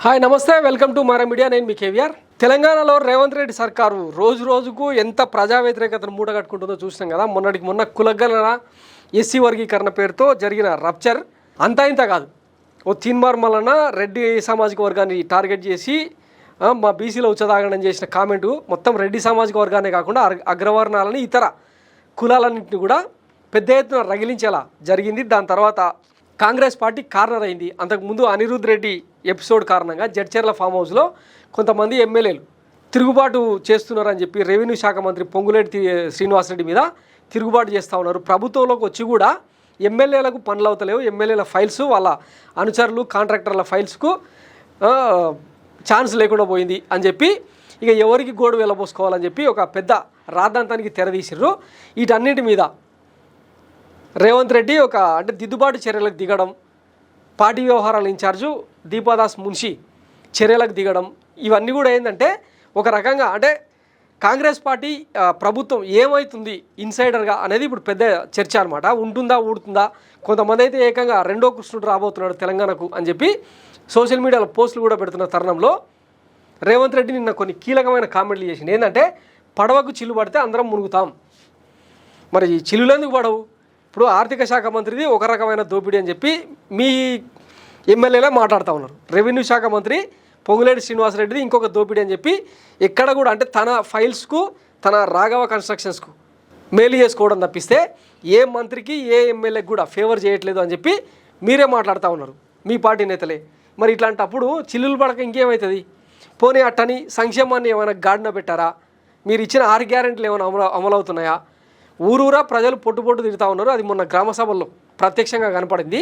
Hi నమస్తే, welcome to Mara media. నేను మీ కేవీఆర్. తెలంగాణలో రేవంత్ రెడ్డి సర్కారు రోజు రోజుకు ఎంత ప్రజా వ్యతిరేకతను మూటగట్టుకుంటుందో చూసినాం కదా. మొన్న కులగణన ఎస్సీ వర్గీకరణ పేరుతో జరిగిన రప్చర్ అంతా ఇంత కాదు. ఓ తీన్మార్ మల్లన్న రెడ్డి సామాజిక వర్గాన్ని టార్గెట్ చేసి మా బీసీలో ఉచ్చదాగడం చేసిన కామెంటు మొత్తం రెడ్డి సామాజిక వర్గాన్ని కాకుండా అగ్రవర్ణాలని ఇతర కులాలన్నింటినీ కూడా పెద్ద ఎత్తున రగిలించేలా జరిగింది. దాని తర్వాత కాంగ్రెస్ పార్టీ కార్నర్ అయింది. అంతకుముందు అనిరుద్ రెడ్డి ఎపిసోడ్ కారణంగా జడ్చర్ల ఫామ్ హౌస్లో కొంతమంది ఎమ్మెల్యేలు తిరుగుబాటు చేస్తున్నారని చెప్పి రెవెన్యూ శాఖ మంత్రి పొంగులేటి శ్రీనివాసరెడ్డి మీద తిరుగుబాటు చేస్తూ ఉన్నారు. ప్రభుత్వంలోకి వచ్చి కూడా ఎమ్మెల్యేలకు పనులు అవుతలేవు, ఎమ్మెల్యేల ఫైల్స్ వాళ్ళ అనుచరులు కాంట్రాక్టర్ల ఫైల్స్కు ఛాన్స్ లేకుండా పోయింది అని చెప్పి ఇక ఎవరికి గోడు వెళ్ళబోసుకోవాలని చెప్పి ఒక పెద్ద రాద్ధాంతానికి తెరదీసిర్రు. వీటన్నిటి మీద రేవంత్ రెడ్డి అంటే దిద్దుబాటు చర్యలకు దిగడం, పార్టీ వ్యవహారాల ఇన్ఛార్జు దీపాదాస్ మున్షి చర్యలకు దిగడం, ఇవన్నీ కూడా ఏంటంటే ఒక రకంగా అంటే కాంగ్రెస్ పార్టీ ప్రభుత్వం ఏమవుతుంది ఇన్సైడర్గా అనేది ఇప్పుడు పెద్ద చర్చ అనమాట. ఉంటుందా ఊడుతుందా? కొంతమంది అయితే ఏకంగా రెండో కృష్ణుడు రాబోతున్నాడు తెలంగాణకు అని చెప్పి సోషల్ మీడియాలో పోస్టులు కూడా పెడుతున్న తరుణంలో రేవంత్ రెడ్డి నిన్న కొన్ని కీలకమైన కామెంట్లు చేసింది. ఏంటంటే పడవకు చిల్లు పడితే అందరం మునుగుతాం. మరి ఈ చిల్లులు ఎందుకు పడవు? ఇప్పుడు ఆర్థిక శాఖ మంత్రిది ఒక రకమైన దోపిడీ అని చెప్పి మీ ఎమ్మెల్యేలే మాట్లాడుతూ ఉన్నారు. రెవెన్యూ శాఖ మంత్రి పొంగులేటి శ్రీనివాసరెడ్డిది ఇంకొక దోపిడీ అని చెప్పి ఎక్కడ కూడా అంటే తన ఫైల్స్కు తన రాఘవ కన్స్ట్రక్షన్స్కు మేలు చేసుకోవడం తప్పిస్తే ఏ మంత్రికి ఏ ఎమ్మెల్యేకి కూడా ఫేవర్ చేయట్లేదు అని చెప్పి మీరే మాట్లాడుతూ ఉన్నారు, మీ పార్టీ నేతలే. మరి ఇట్లాంటప్పుడు చిల్లులు పడక ఇంకేమవుతుంది? పోనీ అట్టని సంక్షేమాన్ని ఏమైనా గాడిన పెట్టారా? మీరు ఇచ్చిన 6 గ్యారెంటీలు ఏమైనా అమలవుతున్నాయా? ఊరూరా ప్రజలు పొట్టు తిరుగుతూ ఉన్నారు. అది మొన్న గ్రామ సభల్లో ప్రత్యక్షంగా కనపడింది.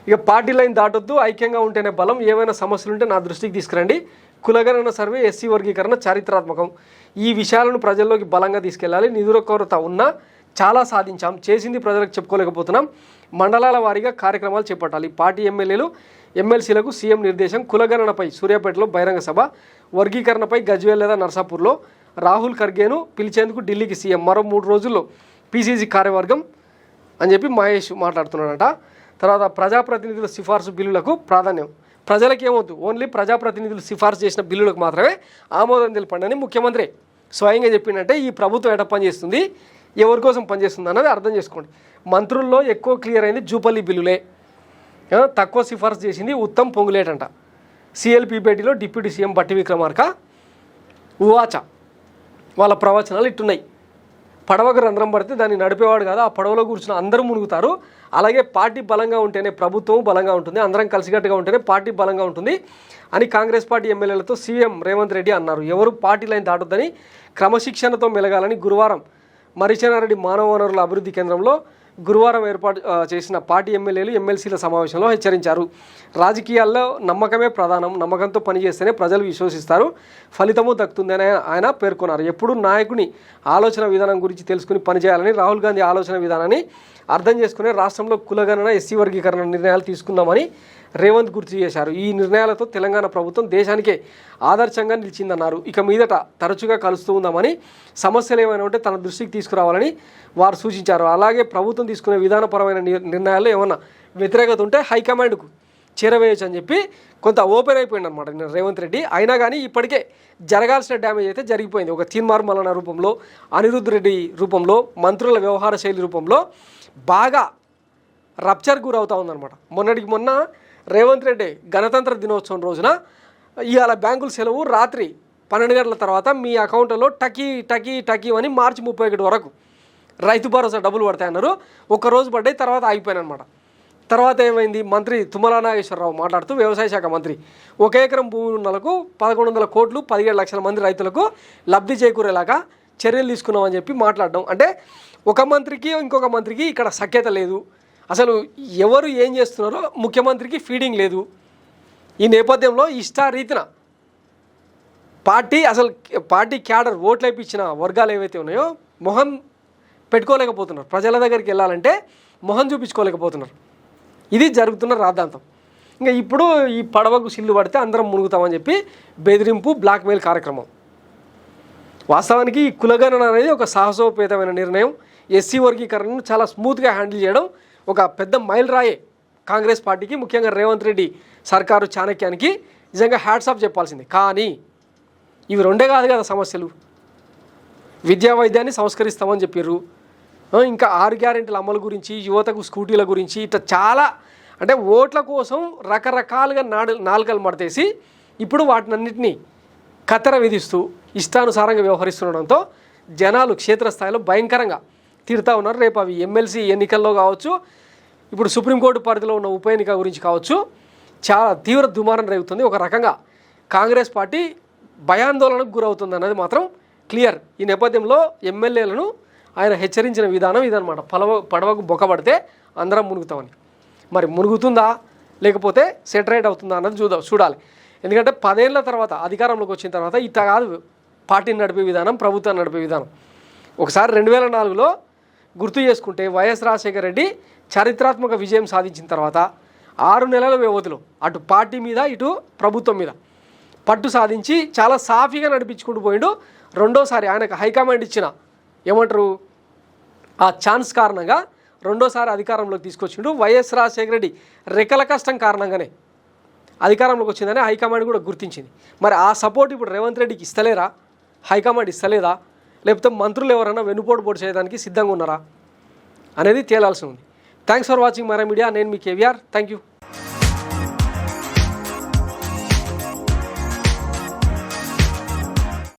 ఇక పార్టీ లైన్ దాటొద్దు, ఐక్యంగా ఉంటేనే బలం, ఏమైనా సమస్యలు ఉంటే నా దృష్టికి తీసుకురండి, కులగణన సర్వే, ఎస్సీ వర్గీకరణ చారిత్రాత్మకం, ఈ విషయాలను ప్రజల్లోకి బలంగా తీసుకెళ్ళాలి. నిధుల కొరత ఉన్నా చాలా సాధించాం, చేసింది ప్రజలకు చెప్పుకోలేకపోతున్నాం, మండలాల వారీగా కార్యక్రమాలు చేపట్టాలి, పార్టీ ఎమ్మెల్యేలు ఎమ్మెల్సీలకు సీఎం నిర్దేశం, కులగణనపై సూర్యాపేటలో బహిరంగ సభ, వర్గీకరణపై గజ్వేల్ లేదా నర్సాపూర్లో రాహుల్ ఖర్గేను పిలిచేందుకు ఢిల్లీకి సీఎం, మరో 3 రోజుల్లో పీసీసీ కార్యవర్గం అని చెప్పి మహేష్ మాట్లాడుతున్నాడట. తర్వాత ప్రజాప్రతినిధుల సిఫార్సు బిల్లులకు ప్రాధాన్యం, ప్రజలకు ఏమవుతుంది, ఓన్లీ ప్రజాప్రతినిధులు సిఫార్సు చేసిన బిల్లులకు మాత్రమే ఆమోదం తెలపండి అని ముఖ్యమంత్రి స్వయంగా చెప్పిందంటే ఈ ప్రభుత్వం ఎట పనిచేస్తుంది, ఎవరి కోసం పనిచేస్తుంది అన్నది అర్థం చేసుకోండి. మంత్రుల్లో ఎక్కువ క్లియర్ అయింది జూపల్లి బిల్లులే, తక్కువ సిఫార్సు చేసింది ఉత్తమ్ పొంగులేటంట. సిఎల్పి భేటీలో డిప్యూటీ సీఎం బట్టి విక్రమార్క ఉవాచ, వాళ్ళ ప్రవచనాలు ఇట్టున్నాయి. పడవకు రంధ్రం పడితే దాన్ని నడిపేవాడు కాదు, ఆ పడవలో కూర్చున్న అందరూ మునుగుతారు. అలాగే పార్టీ బలంగా ఉంటేనే ప్రభుత్వం బలంగా ఉంటుంది, అందరం కలిసికట్టుగా ఉంటేనే పార్టీ బలంగా ఉంటుంది అని కాంగ్రెస్ పార్టీ ఎమ్మెల్యేలతో సీఎం రేవంత్ రెడ్డి అన్నారు. ఎవరు పార్టీ లైన్ దాటొద్దని, క్రమశిక్షణతో మెలగాలని గురువారం మరిచెన్నారెడ్డి మానవ వనరుల అభివృద్ధి కేంద్రంలో గురువారం ఏర్పాటు చేసిన పార్టీ ఎమ్మెల్యేలు ఎమ్మెల్సీల సమావేశంలో హెచ్చరించారు. రాజకీయాల్లో నమ్మకమే ప్రధానం, నమ్మకంతో పనిచేస్తేనే ప్రజలు విశ్వసిస్తారు, ఫలితము దక్కుతుందని ఆయన పేర్కొన్నారు. ఎప్పుడు నాయకుని ఆలోచన విధానం గురించి తెలుసుకుని పనిచేయాలని, రాహుల్ గాంధీ ఆలోచన విధానాన్ని అర్థం చేసుకుని రాష్ట్రంలో కులగణన, ఎస్సీ వర్గీకరణ నిర్ణయాలు తీసుకుందామని రేవంత్ గుర్తు చేశారు. ఈ నిర్ణయాలతో తెలంగాణ ప్రభుత్వం దేశానికే ఆదర్శంగా నిలిచిందన్నారు. ఇక మీదట తరచుగా కలుస్తూ ఉందామని, సమస్యలు ఏమైనా ఉంటే తన దృష్టికి తీసుకురావాలని వారు సూచించారు. అలాగే ప్రభుత్వం తీసుకునే విధానపరమైన నిర్ణయాల్లో ఏమన్నా వ్యతిరేకత ఉంటే హైకమాండ్కు చేరవేయచ్చు అని చెప్పి కొంత ఓపెన్ అయిపోయింది అనమాట రేవంత్ రెడ్డి. అయినా కానీ ఇప్పటికే జరగాల్సిన డ్యామేజ్ అయితే జరిగిపోయింది. ఒక తీన్మార్ మల్లన్న రూపంలో, అనిరుద్ రెడ్డి రూపంలో, మంత్రుల వ్యవహార శైలి రూపంలో బాగా రప్చర్ గురవుతూ ఉందన్నమాట. మొన్న రేవంత్ రెడ్డి గణతంత్ర దినోత్సవం రోజున ఇవాళ బ్యాంకులు సెలవు, రాత్రి 12 గంటల తర్వాత మీ అకౌంట్లో టకీ అని మార్చి 31 వరకు రైతు భరోసా డబ్బులు పడతాయన్నారు. ఒక్కరోజు పడ్డాయి, తర్వాత ఆగిపోయాను అనమాట. తర్వాత ఏమైంది, మంత్రి తుమ్మల నాగేశ్వరరావు మాట్లాడుతూ, వ్యవసాయ శాఖ మంత్రి, 1 ఎకరం భూమి ఉన్నలకు 1100 కోట్లు 17 లక్షల మంది రైతులకు లబ్ధి చేకూరేలాగా చర్యలు తీసుకున్నామని చెప్పి మాట్లాడడం. అంటే ఒక మంత్రికి ఇంకొక మంత్రికి ఇక్కడ సఖ్యత లేదు, అసలు ఎవరు ఏం చేస్తున్నారో ముఖ్యమంత్రికి ఫీడింగ్ లేదు. ఈ నేపథ్యంలో ఇష్టారీతిన పార్టీ క్యాడర్ ఓట్లు అయిపించిన వర్గాలు ఏవైతే ఉన్నాయో మొహం పెట్టుకోలేకపోతున్నారు, ప్రజల దగ్గరికి వెళ్ళాలంటే మొహం చూపించుకోలేకపోతున్నారు. ఇది జరుగుతున్న రాద్ధాంతం. ఇంకా ఇప్పుడు ఈ పడవకు సిల్లు పడితే అందరం మునుగుతామని చెప్పి బెదిరింపు, బ్లాక్మెయిల్ కార్యక్రమం. వాస్తవానికి ఈ కులగణన అనేది ఒక సాహసోపేతమైన నిర్ణయం. ఎస్సీ వర్గీకరణను చాలా స్మూత్గా హ్యాండిల్ చేయడం ఒక పెద్ద మైలురాయే కాంగ్రెస్ పార్టీకి, ముఖ్యంగా రేవంత్ రెడ్డి సర్కారు చాణక్యానికి నిజంగా హ్యాట్స్ ఆఫ్ చెప్పాల్సింది. కానీ ఇవి రెండే కాదు కదా సమస్యలు. విద్యా వైద్యాన్ని సంస్కరిస్తామని చెప్పారు, ఇంకా 6 గ్యారెంటీల అమలు గురించి, యువతకు స్కూటీల గురించి, ఇట్లా చాలా అంటే ఓట్ల కోసం రకరకాలుగా నాలుకలు మడతేసి ఇప్పుడు వాటినన్నింటినీ కత్తెర విధిస్తూ ఇష్టానుసారంగా వ్యవహరిస్తుండడంతో జనాలు క్షేత్రస్థాయిలో భయంకరంగా తిడతా ఉన్నారు. రేపు అవి ఎమ్మెల్సీ ఎన్నికల్లో కావచ్చు, ఇప్పుడు సుప్రీంకోర్టు పరిధిలో ఉన్న ఉప ఎన్నిక గురించి కావచ్చు, చాలా తీవ్ర దుమారం రేగుతుంది. ఒక రకంగా కాంగ్రెస్ పార్టీ భయాందోళనకు గురవుతుంది అన్నది మాత్రం క్లియర్. ఈ నేపథ్యంలో ఎమ్మెల్యేలను ఆయన హెచ్చరించిన విధానం ఇదనమాట, పడవకు బొక్కబడితే అందరం మునుగుతామని. మరి మునుగుతుందా లేకపోతే సెటరేట్ అవుతుందా అన్నది చూడాలి. ఎందుకంటే 10 ఏళ్ల తర్వాత అధికారంలోకి వచ్చిన తర్వాత ఇట్లా కాదు పార్టీని నడిపే విధానం, ప్రభుత్వాన్ని నడిపే విధానం. ఒకసారి 2004లో గుర్తు చేసుకుంటే వైఎస్ రాజశేఖర రెడ్డి చారిత్రాత్మక విజయం సాధించిన తర్వాత 6 నెలల వ్యవధిలో అటు పార్టీ మీద ఇటు ప్రభుత్వం మీద పట్టు సాధించి చాలా సాఫీగా నడిపించుకుంటూ పోయిండు. రెండోసారి ఆయనకు హైకమాండ్ ఇచ్చిన ఏమంటారు ఆ ఛాన్స్ కారణంగా రెండోసారి అధికారంలోకి తీసుకొచ్చిండు. వైఎస్ రాజశేఖర రెడ్డి రెక్కల కష్టం కారణంగానే అధికారంలోకి వచ్చిందని హైకమాండ్ కూడా గుర్తించింది. మరి ఆ సపోర్ట్ ఇప్పుడు రేవంత్ రెడ్డికి ఇస్తలేరా, హైకమాండ్ ఇస్తలేదా, లేకపోతే మంత్రులు ఎవరైనా వెన్నుపోటు పొడి చేయడానికి సిద్ధంగా ఉన్నారా అనేది తేలాల్సి ఉంది. Thanks for watching Mara media. నేను మీ కేవీఆర్. Thank you.